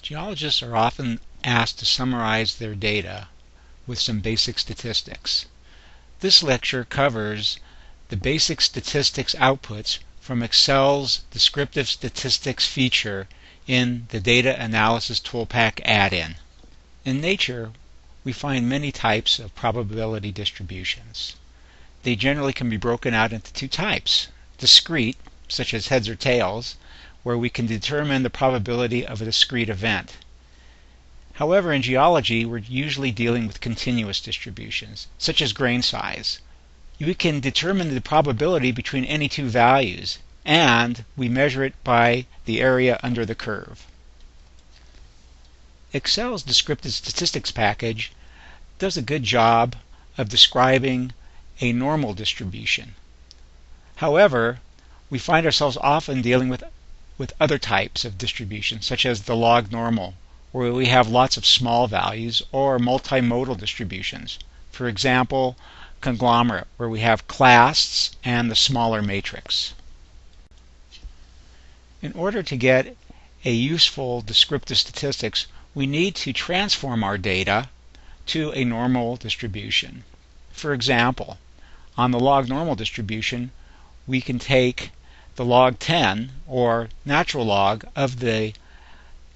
Geologists are often asked to summarize their data with some basic statistics. This lecture covers the basic statistics outputs from Excel's Descriptive Statistics feature in the Data Analysis Toolpak add-in. In nature, we find many types of probability distributions. They generally can be broken out into two types: discrete, such as heads or tails, where we can determine the probability of a discrete event. However, in geology, we're usually dealing with continuous distributions, such as grain size. We can determine the probability between any two values, and we measure it by the area under the curve. Excel's Descriptive Statistics package does a good job of describing a normal distribution. However, we find ourselves often dealing with other types of distributions, such as the log normal, where we have lots of small values, or multimodal distributions. For example, conglomerate, where we have clasts and the smaller matrix. In order to get a useful descriptive statistics, we need to transform our data to a normal distribution. For example, on the log normal distribution, we can take the log 10, or natural log, of the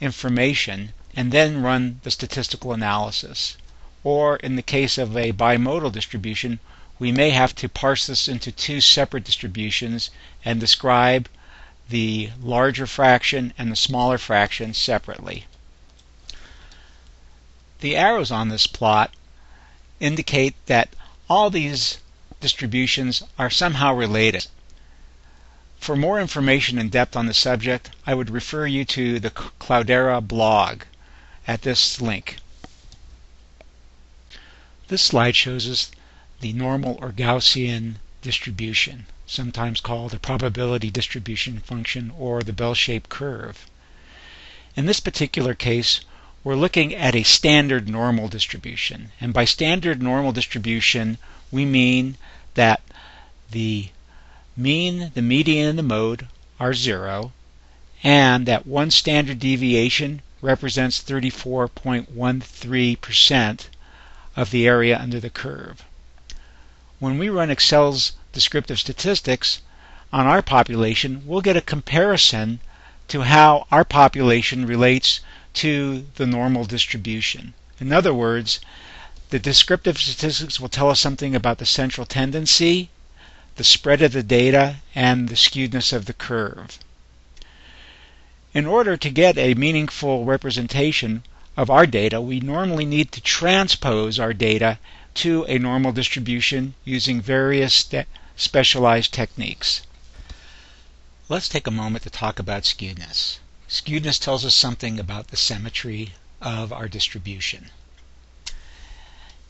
information and then run the statistical analysis. Or in the case of a bimodal distribution, we may have to parse this into two separate distributions and describe the larger fraction and the smaller fraction separately. The arrows on this plot indicate that all these distributions are somehow related. For more information in depth on the subject, I would refer you to the Cloudera blog at this link. This slide shows us the normal or Gaussian distribution, sometimes called a probability distribution function or the bell-shaped curve. In this particular case, we're looking at a standard normal distribution. And by standard normal distribution, we mean that the mean, the median, and the mode are 0, and that one standard deviation represents 34.13% of the area under the curve. When we run Excel's Descriptive Statistics on our population, we'll get a comparison to how our population relates to the normal distribution. In other words, the descriptive statistics will tell us something about the central tendency, the spread of the data, and the skewedness of the curve. In order to get a meaningful representation of our data, we normally need to transpose our data to a normal distribution using various specialized techniques. Let's take a moment to talk about skewness. Skewness tells us something about the symmetry of our distribution.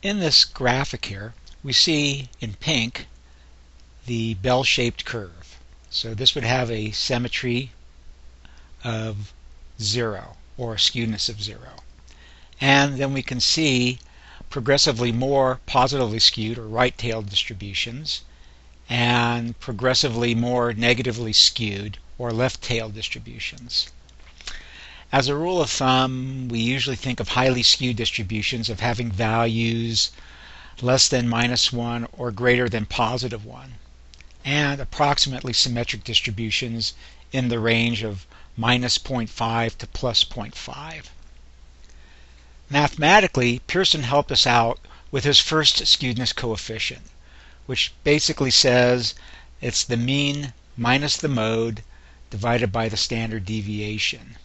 In this graphic here, we see in pink the bell-shaped curve. So this would have a symmetry of 0, or a skewness of 0. And then we can see progressively more positively skewed or right-tailed distributions and progressively more negatively skewed or left-tailed distributions. As a rule of thumb, we usually think of highly skewed distributions of having values less than -1 or greater than +1, and approximately symmetric distributions in the range of -0.5 to +0.5. Mathematically, Pearson helped us out with his first skewness coefficient, which basically says it's the mean minus the mode divided by the standard deviation.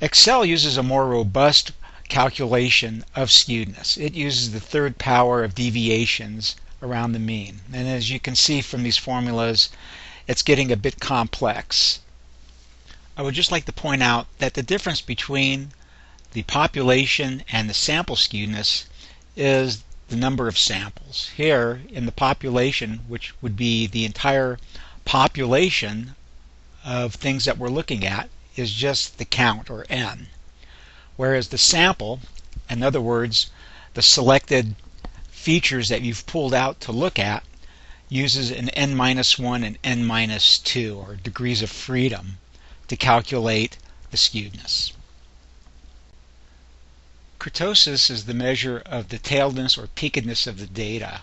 Excel uses a more robust calculation of skewness. It uses the third power of deviations around the mean. And as you can see from these formulas, it's getting a bit complex. I would just like to point out that the difference between the population and the sample skewness is the number of samples. Here, in the population, which would be the entire population of things that we're looking at, is just the count, or n. Whereas the sample, in other words, the selected features that you've pulled out to look at, uses an n-1 and n-2, or degrees of freedom, to calculate the skewness. Kurtosis is the measure of the tailedness or peakedness of the data.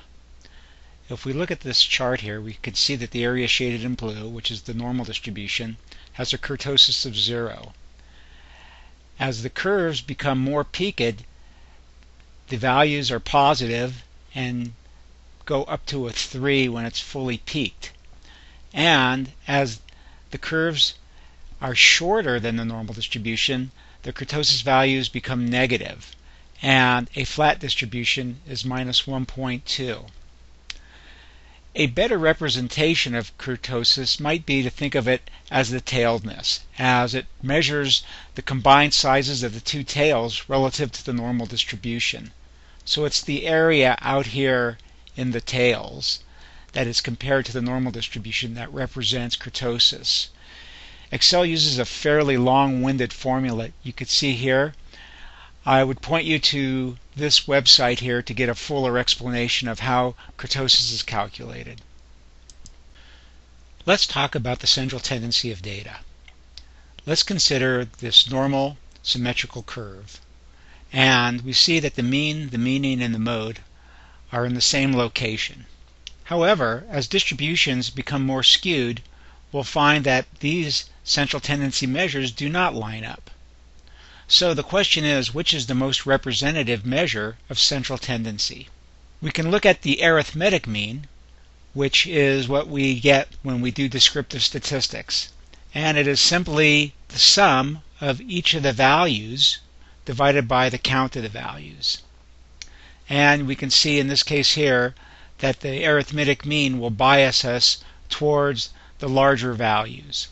If we look at this chart here, we can see that the area shaded in blue, which is the normal distribution, has a kurtosis of 0. As the curves become more peaked, the values are positive and go up to a 3 when it's fully peaked. And as the curves are shorter than the normal distribution, the kurtosis values become negative, and a flat distribution is minus 1.2. A better representation of kurtosis might be to think of it as the tailedness, as it measures the combined sizes of the two tails relative to the normal distribution. So it's the area out here in the tails that is compared to the normal distribution that represents kurtosis. Excel uses a fairly long-winded formula you could see here. I would point you to this website here to get a fuller explanation of how kurtosis is calculated. Let's talk about the central tendency of data. Let's consider this normal symmetrical curve. And we see that the mean, the median, and the mode are in the same location. However, as distributions become more skewed, we'll find that these central tendency measures do not line up. So the question is, which is the most representative measure of central tendency? We can look at the arithmetic mean, which is what we get when we do descriptive statistics. And it is simply the sum of each of the values divided by the count of the values. And we can see in this case here that the arithmetic mean will bias us towards the larger values.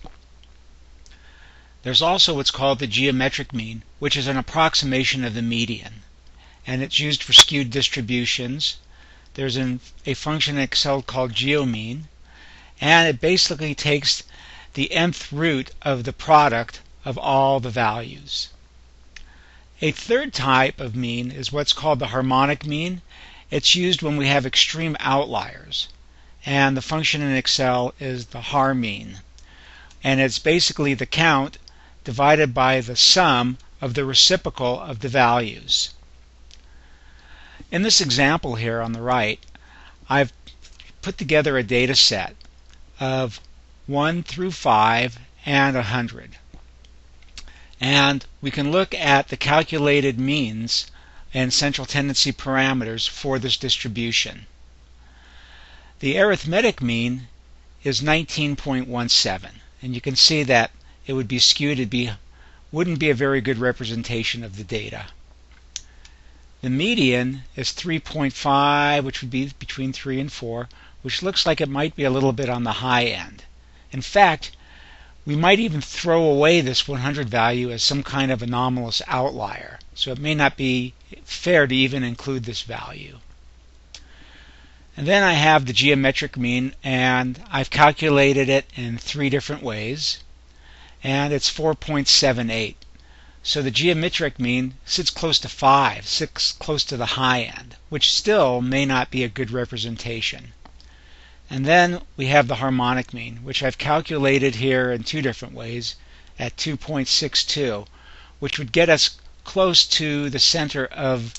There's also what's called the geometric mean, which is an approximation of the median, and it's used for skewed distributions. There's a function in Excel called geomean, and it basically takes the nth root of the product of all the values. A third type of mean is what's called the harmonic mean. It's used when we have extreme outliers, and the function in Excel is the harmean, and it's basically the count divided by the sum of the reciprocal of the values. In this example here on the right, I've put together a data set of 1 through 5 and 100. And we can look at the calculated means and central tendency parameters for this distribution. The arithmetic mean is 19.17, and you can see that it would be skewed. Wouldn't be a very good representation of the data. The median is 3.5, which would be between 3 and 4, which looks like it might be a little bit on the high end. In fact, we might even throw away this 100 value as some kind of anomalous outlier, so it may not be fair to even include this value. And then I have the geometric mean, and I've calculated it in 3 different ways, and it's 4.78. So the geometric mean sits close to 5, sits close to the high end, which still may not be a good representation. And then we have the harmonic mean, which I've calculated here in 2 different ways at 2.62, which would get us close to the center of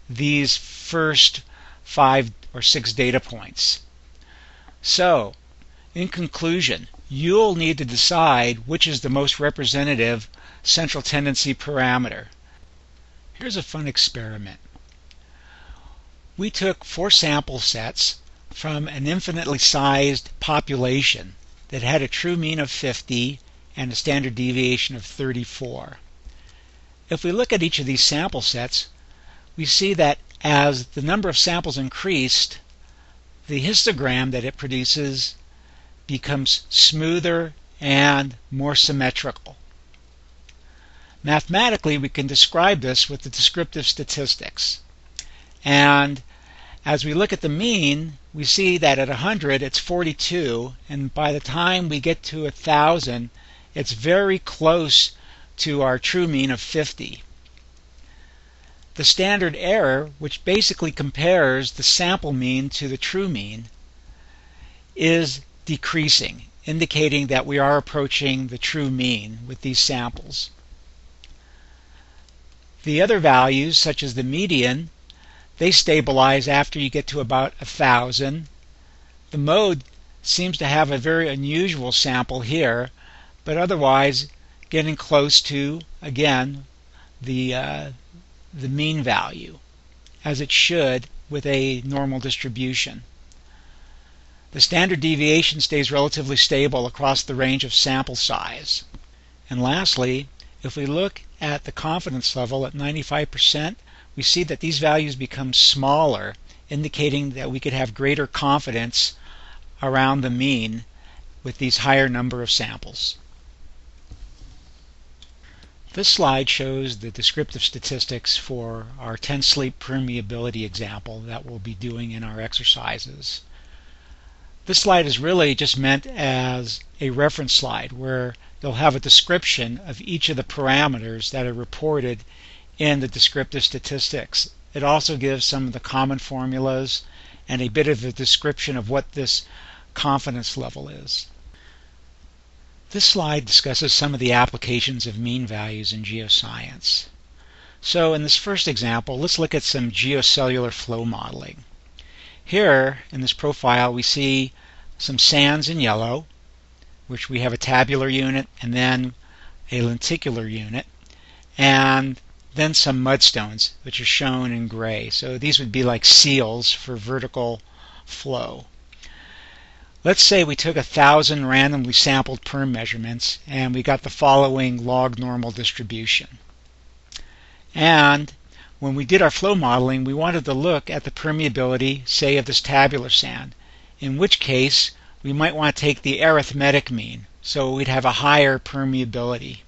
these first 5 or 6 data points. So, in conclusion, you'll need to decide which is the most representative central tendency parameter. Here's a fun experiment. We took 4 sample sets from an infinitely sized population that had a true mean of 50 and a standard deviation of 34. If we look at each of these sample sets, we see that as the number of samples increased, the histogram that it produces becomes smoother and more symmetrical. Mathematically, we can describe this with the descriptive statistics. And as we look at the mean, we see that at 100 it's 42, and by the time we get to 1,000, it's very close to our true mean of 50. The standard error, which basically compares the sample mean to the true mean, is decreasing, indicating that we are approaching the true mean with these samples. The other values, such as the median, they stabilize after you get to about 1,000. The mode seems to have a very unusual sample here, but otherwise getting close to, again, the mean value, as it should with a normal distribution. The standard deviation stays relatively stable across the range of sample size. And lastly, if we look at the confidence level at 95%, we see that these values become smaller, indicating that we could have greater confidence around the mean with these higher number of samples. This slide shows the descriptive statistics for our Tensleep permeability example that we'll be doing in our exercises. This slide is really just meant as a reference slide where you'll have a description of each of the parameters that are reported in the descriptive statistics. It also gives some of the common formulas and a bit of a description of what this confidence level is. This slide discusses some of the applications of mean values in geoscience. So in this first example, let's look at some geocellular flow modeling. Here in this profile we see some sands in yellow, which we have a tabular unit and then a lenticular unit, and then some mudstones, which are shown in gray. So these would be like seals for vertical flow. Let's say we took 1,000 randomly sampled perm measurements and we got the following log normal distribution. And when we did our flow modeling, we wanted to look at the permeability, say, of this tabular sand, in which case we might want to take the arithmetic mean, so we'd have a higher permeability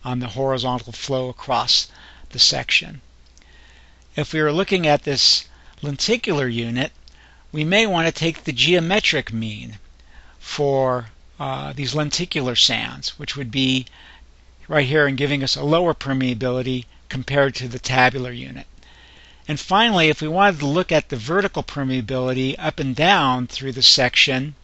on the horizontal flow across the section. If we were looking at this lenticular unit, we may want to take the geometric mean for these lenticular sands, which would be right here and giving us a lower permeability compared to the tabular unit. And finally, if we wanted to look at the vertical permeability up and down through the section,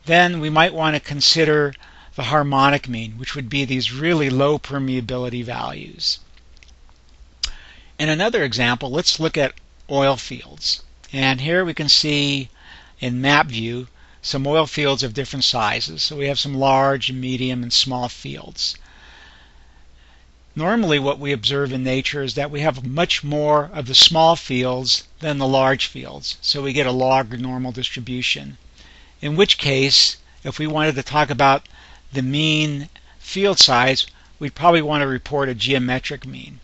then we might want to consider the harmonic mean, which would be these really low permeability values. In another example, let's look at oil fields. And here we can see in map view some oil fields of different sizes. So we have some large, medium, and small fields. Normally what we observe in nature is that we have much more of the small fields than the large fields. So we get a log normal distribution. In which case, if we wanted to talk about the mean field size, we'd probably want to report a geometric mean.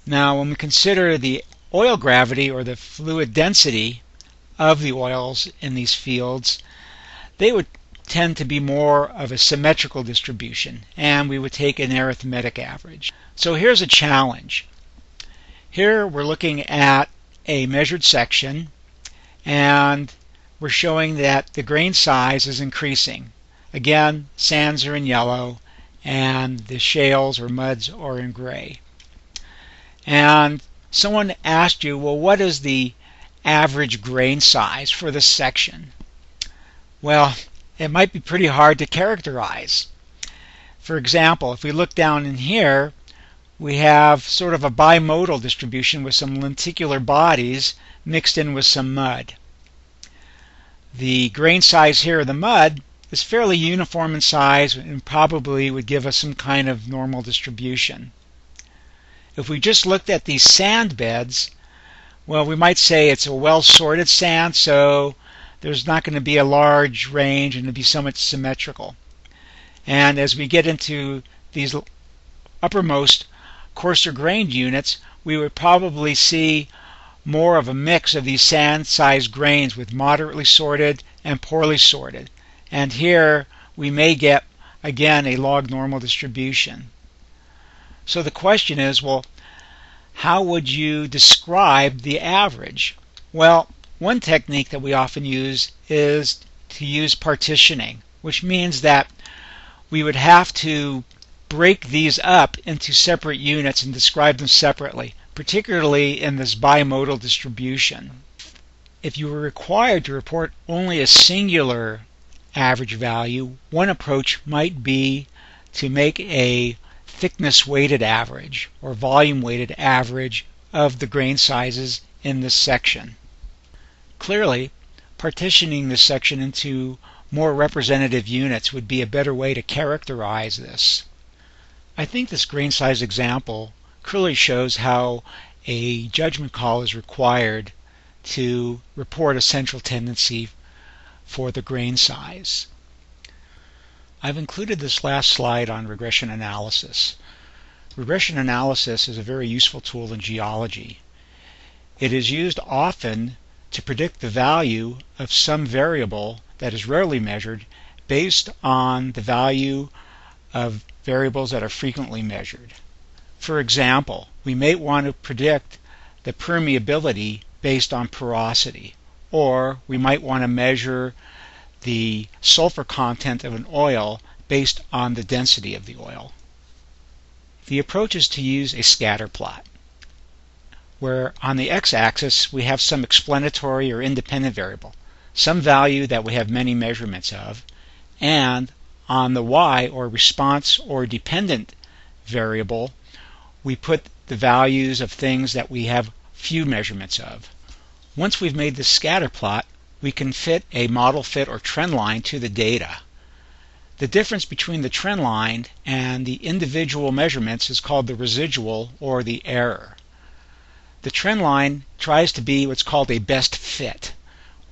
Now when we consider the oil gravity or the fluid density of the oils in these fields, they would tend to be more of a symmetrical distribution, and we would take an arithmetic average. So here's a challenge. Here we're looking at a measured section, and we're showing that the grain size is increasing. Again, sands are in yellow and the shales or muds are in gray. And someone asked you, well, what is the average grain size for this section? Well, it might be pretty hard to characterize. For example, if we look down in here, we have sort of a bimodal distribution with some lenticular bodies mixed in with some mud. The grain size here of the mud is fairly uniform in size and probably would give us some kind of normal distribution. If we just looked at these sand beds, well, we might say it's a well-sorted sand, so there's not going to be a large range and it'll be somewhat symmetrical. And as we get into these uppermost coarser grained units, we would probably see more of a mix of these sand-sized grains with moderately sorted and poorly sorted. And here we may get, again, a log normal distribution. So the question is, well, how would you describe the average? Well, one technique that we often use is to use partitioning, which means that we would have to break these up into separate units and describe them separately, particularly in this bimodal distribution. If you were required to report only a singular average value, one approach might be to make a thickness weighted average or volume weighted average of the grain sizes in this section. Clearly, partitioning this section into more representative units would be a better way to characterize this. I think this grain size example clearly shows how a judgment call is required to report a central tendency for the grain size. I've included this last slide on regression analysis. Regression analysis is a very useful tool in geology. It is used often to predict the value of some variable that is rarely measured based on the value of variables that are frequently measured. For example, we may want to predict the permeability based on porosity, or we might want to measure the sulfur content of an oil based on the density of the oil. The approach is to use a scatter plot, where on the x-axis we have some explanatory or independent variable, some value that we have many measurements of, and on the y, or response or dependent variable, we put the values of things that we have few measurements of. Once we've made this scatter plot, we can fit a model fit or trend line to the data. The difference between the trend line and the individual measurements is called the residual or the error. The trend line tries to be what's called a best fit,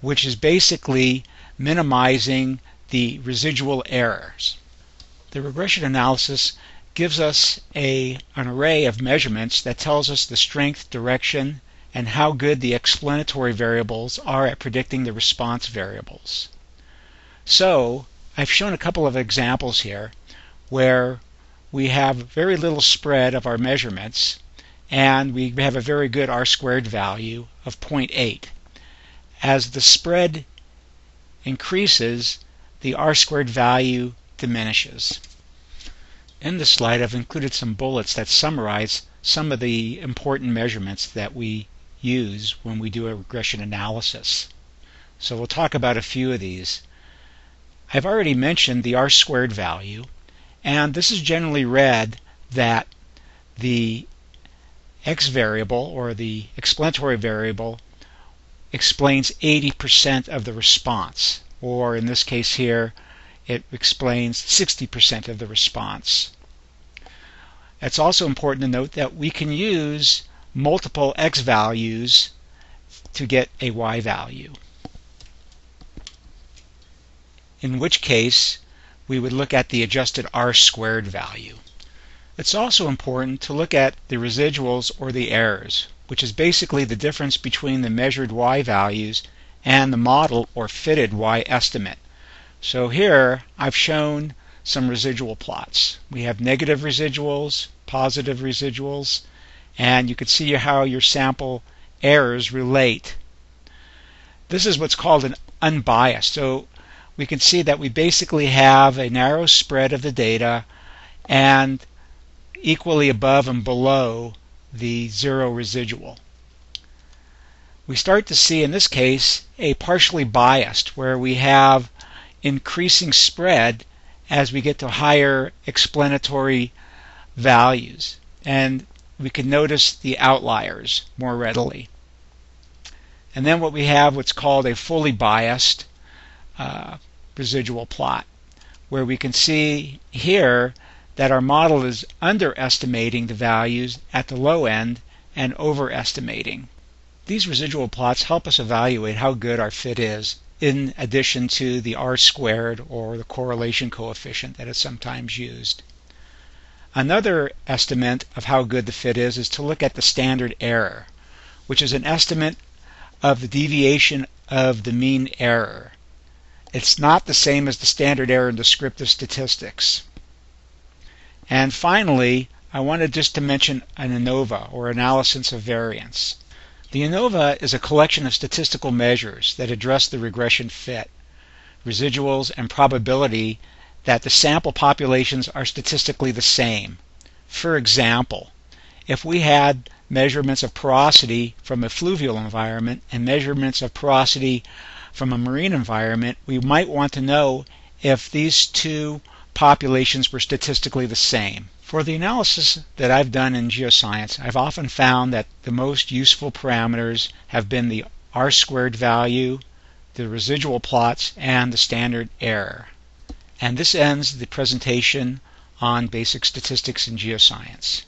which is basically minimizing the residual errors. The regression analysis gives us an array of measurements that tells us the strength, direction, and how good the explanatory variables are at predicting the response variables. So I've shown a couple of examples here where we have very little spread of our measurements and we have a very good R-squared value of 0.8. As the spread increases, the R-squared value diminishes. In this slide I've included some bullets that summarize some of the important measurements that we use when we do a regression analysis. So we'll talk about a few of these. I've already mentioned the R-squared value, and this is generally read that the x variable, or the explanatory variable, explains 80% of the response, or in this case here it explains 60% of the response. It's also important to note that we can use multiple x values to get a y value, in which case we would look at the adjusted R-squared value. It's also important to look at the residuals or the errors, which is basically the difference between the measured y values and the model or fitted y estimate. So here I've shown some residual plots. We have negative residuals, positive residuals, and you can see how your sample errors relate. This is what's called an unbiased. So we can see that we basically have a narrow spread of the data and equally above and below the zero residual. We start to see in this case a partially biased, where we have increasing spread as we get to higher explanatory values, and we can notice the outliers more readily. And then what we have what's called a fully biased residual plot, where we can see here that our model is underestimating the values at the low end and overestimating. These residual plots help us evaluate how good our fit is, in addition to the R-squared or the correlation coefficient that is sometimes used. Another estimate of how good the fit is to look at the standard error, which is an estimate of the deviation of the mean error. It's not the same as the standard error in descriptive statistics. And finally, I wanted just to mention an ANOVA, or analysis of variance. The ANOVA is a collection of statistical measures that address the regression fit, residuals, and probability that the sample populations are statistically the same. For example, if we had measurements of porosity from a fluvial environment and measurements of porosity from a marine environment, we might want to know if these two populations were statistically the same. For the analysis that I've done in geoscience, I've often found that the most useful parameters have been the R-squared value, the residual plots, and the standard error. And this ends the presentation on basic statistics in geoscience.